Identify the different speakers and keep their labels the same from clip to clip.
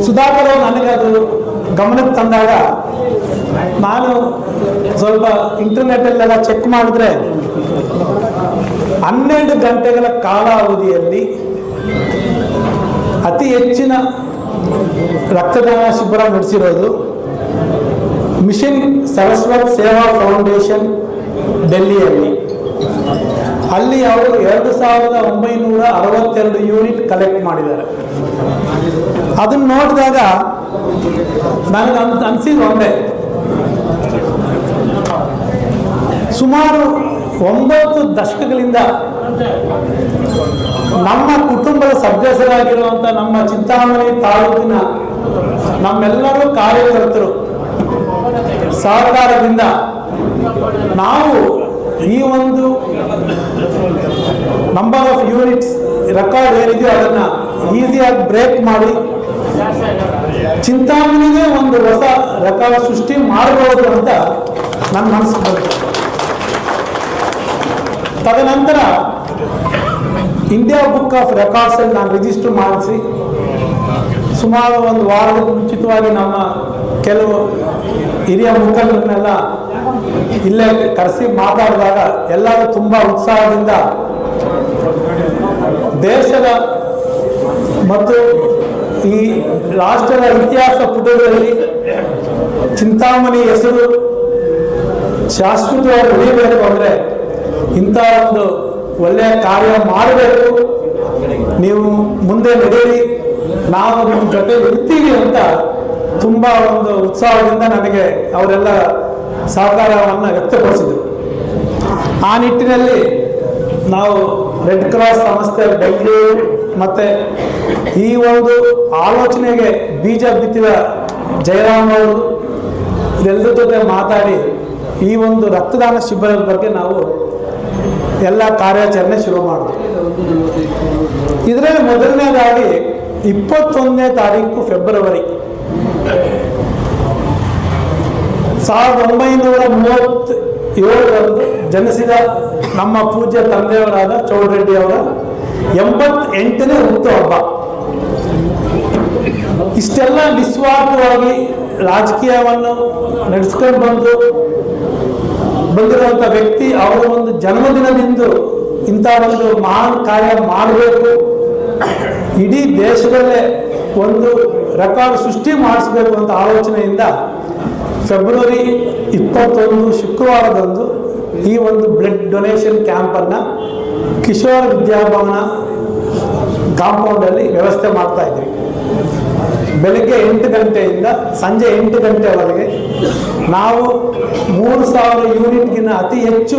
Speaker 1: ಸುಧಾಕರ್ ನನಗದು ಗಮನಕ್ಕೆ ತಂದಾಗ ನಾನು ಸ್ವಲ್ಪ ಇಂಟರ್ನೆಟ್ಟಲ್ಲೆಲ್ಲ ಚೆಕ್ ಮಾಡಿದ್ರೆ 12 ಗಂಟೆಗಳ ಕಾಲಾವಧಿಯಲ್ಲಿ ಅತಿ ಹೆಚ್ಚಿನ ರಕ್ತದಾನ ಶಿಬಿರ ನಡೆಸಿರೋದು ಮಿಷನ್ ಸರಸ್ವತ್ ಸೇವಾ ಫೌಂಡೇಶನ್ ಡೆಲ್ಲಿಯಲ್ಲಿ. ಅಲ್ಲಿ ಅವರು 2962 ಯೂನಿಟ್ ಕಲೆಕ್ಟ್ ಮಾಡಿದ್ದಾರೆ. ಅದನ್ನು ನೋಡಿದಾಗ ನನಗೆ ಅನಿಸಿದ್ದು ಒಂದೇ, ಸುಮಾರು 9 ದಶಕಗಳಿಂದ ನಮ್ಮ ಕುಟುಂಬದ ಸದಸ್ಯರಾಗಿರುವಂಥ ನಮ್ಮ ಚಿಂತಾಮಣಿ ತಾಲೂಕಿನ ನಮ್ಮೆಲ್ಲರೂ ಕಾರ್ಯಕರ್ತರು ಸಹಕಾರದಿಂದ ನಾವು ಈ ಒಂದು ನಂಬರ್ ಆಫ್ ಯೂನಿಟ್ಸ್ ರೆಕಾರ್ಡ್ ಏನಿದೆಯೋ ಅದನ್ನು ಈಸಿಯಾಗಿ ಬ್ರೇಕ್ ಮಾಡಿ ಚಿಂತಾಮಣಿಗೆ ಒಂದು ಹೊಸ ರೆಕಾರ್ಡ್ ಸೃಷ್ಟಿ ಮಾಡಬಹುದು ಅಂತ ನನ್ನ ಮನಸ್ಸಿಗೆ ಬಂತು. ತದನಂತರ ಇಂಡಿಯಾ ಬುಕ್ ಆಫ್ ರೆಕಾರ್ಡ್ಸಲ್ಲಿ ನಾನು ರಿಜಿಸ್ಟರ್ ಮಾಡಿಸಿ ಸುಮಾರು ಒಂದು ವಾರದ ಮುಂಚಿತವಾಗಿ ನಮ್ಮ ಕೆಲವು ಹಿರಿಯ ಮುಖಂಡರನ್ನೆಲ್ಲ ಇಲ್ಲೇ ಕರೆಸಿ ಮಾತಾಡಿದಾಗ ಎಲ್ಲರೂ ತುಂಬ ಉತ್ಸಾಹದಿಂದ ದೇಶದ ಮತ್ತು ಈ ರಾಷ್ಟ್ರದ ಇತಿಹಾಸ ಪುಟಗಳಲ್ಲಿ ಚಿಂತಾಮಣಿ ಹೆಸರು ಶಾಶ್ವತವಾಗಿ ಉಳಿಯಬೇಕು ಅಂದರೆ ಇಂಥ ಒಂದು ಒಳ್ಳೆಯ ಕಾರ್ಯ ಮಾಡಬೇಕು, ನೀವು ಮುಂದೆ ನಡೆಯಿರಿ, ನಾವು ನಿಮ್ಮ ಜೊತೆ ಇರ್ತೀವಿ ಅಂತ ತುಂಬ ಒಂದು ಉತ್ಸಾಹದಿಂದ ನನಗೆ ಅವರೆಲ್ಲ ಸಹಕಾರವನ್ನು ವ್ಯಕ್ತಪಡಿಸಿದರು. ಆ ನಿಟ್ಟಿನಲ್ಲಿ ನಾವು ರೆಡ್ ಕ್ರಾಸ್ ಸಂಸ್ಥೆ ಬೆಂಗಳೂರು ಮತ್ತು ಈ ಒಂದು ಆಲೋಚನೆಗೆ ಬೀಜ ಬಿತ್ತಿದ ಜಯರಾಮ್ ಅವರು ಇದೆಲ್ಲರ ಜೊತೆ ಮಾತಾಡಿ ಈ ಒಂದು ರಕ್ತದಾನ ಶಿಬಿರದ ಬಗ್ಗೆ ನಾವು ಎಲ್ಲ ಕಾರ್ಯಾಚರಣೆ ಶುರು ಮಾಡಿದ್ವಿ. ಇದರಲ್ಲಿ ಮೊದಲನೇದಾಗಿ 21ನೇ ತಾರೀಕು ಫೆಬ್ರವರಿ 1937ರಂದು ಜನಿಸಿದ ನಮ್ಮ ಪೂಜ್ಯ ತಂದೆಯವರಾದ ಚೌಡರೆಡ್ಡಿ ಅವರ 88ನೇ ಹುಟ್ಟುಹಬ್ಬ. ಇಷ್ಟೆಲ್ಲ ನಿಸ್ವಾರ್ಥವಾಗಿ ರಾಜಕೀಯವನ್ನು ನಡೆಸ್ಕೊಂಡು ಬಂದಿರುವಂಥ ವ್ಯಕ್ತಿ ಅವರ ಒಂದು ಜನ್ಮದಿನದಿಂದ ಇಂಥ ಒಂದು ಮಹಾನ್ ಕಾರ್ಯ ಮಾಡಬೇಕು, ಇಡೀ ದೇಶದಲ್ಲೇ ಒಂದು ರೆಕಾರ್ಡ್ ಸೃಷ್ಟಿ ಮಾಡಿಸ್ಬೇಕು ಅಂತ ಆಲೋಚನೆಯಿಂದ ಫೆಬ್ರವರಿ 21 ಶುಕ್ರವಾರದಂದು ಈ ಒಂದು ಬ್ಲಡ್ ಡೊನೇಷನ್ ಕ್ಯಾಂಪನ್ನು ಕಿಶೋರ್ ವಿದ್ಯಾಭವನ ಕಾಂಪೌಂಡಲ್ಲಿ ವ್ಯವಸ್ಥೆ ಮಾಡ್ತಾ ಇದ್ವಿ. ಬೆಳಗ್ಗೆ 8 ಗಂಟೆಯಿಂದ ಸಂಜೆ 8 ಗಂಟೆವರೆಗೆ ನಾವು 3000 ಯೂನಿಟ್ಗಿಂತ ಅತಿ ಹೆಚ್ಚು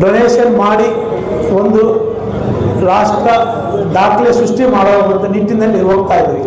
Speaker 1: ಡೊನೇಷನ್ ಮಾಡಿ ಒಂದು ರಾಷ್ಟ್ರ ದಾಖಲೆ ಸೃಷ್ಟಿ ಮಾಡುವಂಥ ನಿಟ್ಟಿನಲ್ಲಿ ಹೋಗ್ತಾ ಇದ್ವಿ.